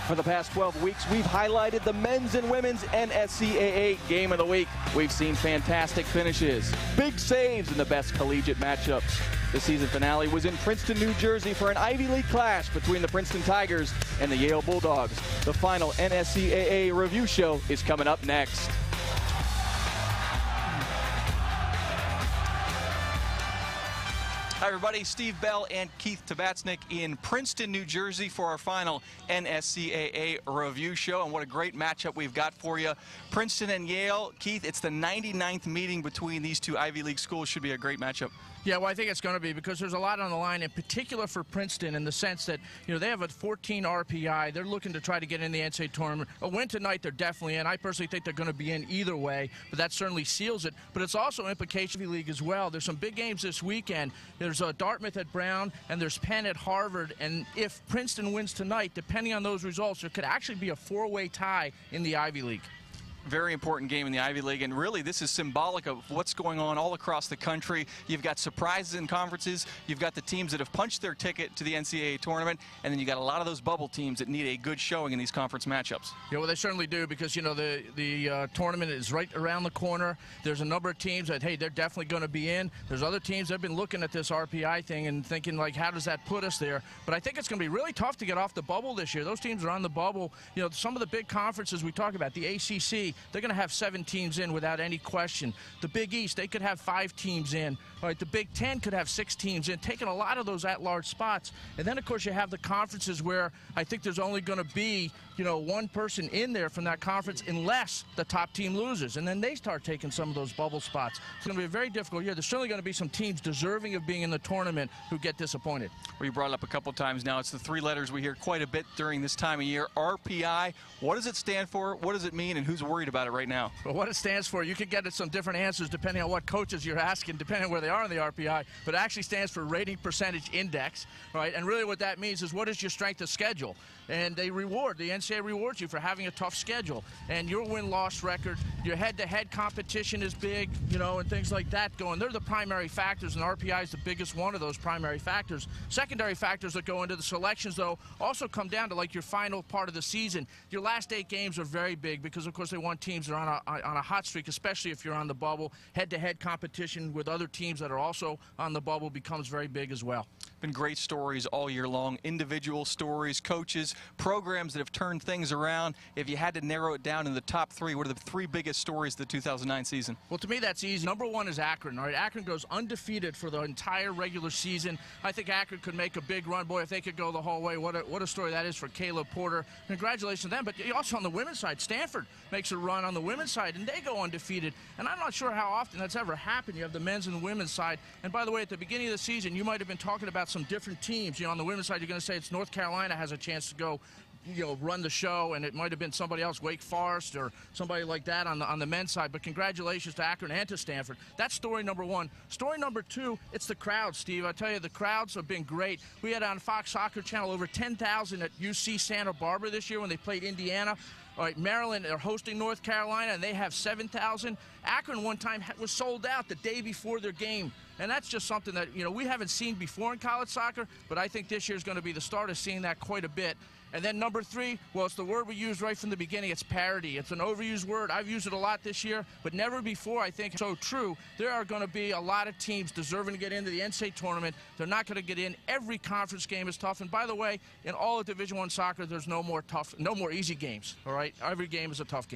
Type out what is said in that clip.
For the past 12 weeks, we've highlighted the men's and women's NSCAA Game of the Week. We've seen fantastic finishes, big saves, and the best collegiate matchups. The season finale was in Princeton, New Jersey for an Ivy League clash between the Princeton Tigers and the Yale Bulldogs. The final NSCAA review show is coming up next. Hi everybody, Steve Bell and Keith Tabatsnik in Princeton, New Jersey for our final NSCAA review show. And what a great matchup we've got for you. Princeton and Yale. Keith, it's the 99th meeting between these two Ivy League schools. Should be a great matchup. Yeah, well, I think it's going to be because there's a lot on the line, in particular for Princeton, in the sense that, you know, they have a 14 RPI. They're looking to try to get in the NCAA tournament. A win tonight, they're definitely in. I personally think they're going to be in either way, but that certainly seals it. But it's also implication of the league as well. There's some big games this weekend. There's Dartmouth at Brown, and there's Penn at Harvard. And if Princeton wins tonight, depending on those results, there could actually be a four-way tie in the Ivy League. Very important game in the Ivy League, and really this is symbolic of what's going on all across the country. You've got surprises in conferences, you've got the teams that have punched their ticket to the NCAA tournament, and then you got a lot of those bubble teams that need a good showing in these conference matchups. Yeah, well, they certainly do, because, you know, the tournament is right around the corner. There's a number of teams that, hey, they're definitely going to be in. There's other teams that have been looking at this RPI thing and thinking, like, how does that put us there? But I think it's going to be really tough to get off the bubble this year. Those teams are on the bubble. You know, some of the big conferences we talk about, the ACC, they're going to have 7 teams in without any question. The Big East, they could have 5 teams in. All right, the Big Ten could have 6 teams in, taking a lot of those at-large spots. And then, of course, you have the conferences where I think there's only going to be, you know, one person in there from that conference unless the top team loses. And then they start taking some of those bubble spots. It's going to be a very difficult year. There's certainly going to be some teams deserving of being in the tournament who get disappointed. Well, you brought it up a couple times now. It's the 3 letters we hear quite a bit during this time of year. RPI, what does it stand for? What does it mean? And who's worried about it right now? Well, what it stands for, you can get some different answers depending on what coaches you're asking, depending on where they are in the RPI, but it actually stands for Rating Percentage Index, right? And really what that means is what is your strength of schedule? And the NCAA rewards you for having a tough schedule. And your win-loss record, your head-to-head competition is big, you know, and things like that going. They're the primary factors, and RPI is the biggest one of those primary factors. Secondary factors that go into the selections, though, also come down to, like, your final part of the season. Your last 8 games are very big because, of course, they want teams that are on a hot streak, especially if you're on the bubble. Head-to-head competition with other teams that are also on the bubble becomes very big as well. Been great stories all year long, individual stories, coaches, programs that have turned things around. If you had to narrow it down in the top 3, what are the 3 biggest stories of the 2009 season? Well, to me, that's easy. Number 1 is Akron. All right, Akron goes undefeated for the entire regular season. I think Akron could make a big run. Boy, if they could go the whole way, what a story that is for Caleb Porter. Congratulations to them. But also on the women's side, Stanford makes a run on the women's side, and they go undefeated. And I'm not sure how often that's ever happened. You have the men's and the women's side. And by the way, at the beginning of the season, you might have been talking about some different teams. You know, on the women's side, you're going to say it's North Carolina has a chance to go, you know, run the show, and it might have been somebody else, Wake Forest or somebody like that on the men's side. But congratulations to Akron and to Stanford. That's story number 1. Story number 2, it's the crowd, Steve. I tell you, the crowds have been great. We had on Fox Soccer Channel over 10,000 at UC Santa Barbara this year when they played Indiana. All right, Maryland are hosting North Carolina, and they have 7,000. Akron one time was sold out the day before their game. And that's just something that, you know, we haven't seen before in college soccer, but I think this year is going to be the start of seeing that quite a bit. And then number 3, well, it's the word we used right from the beginning. It's parity. It's an overused word. I've used it a lot this year, but never before, I think, so true. There are going to be a lot of teams deserving to get into the NCAA tournament. They're not going to get in. Every conference game is tough. And by the way, in all of Division I soccer, there's no more easy games, all right? Every game is a tough game.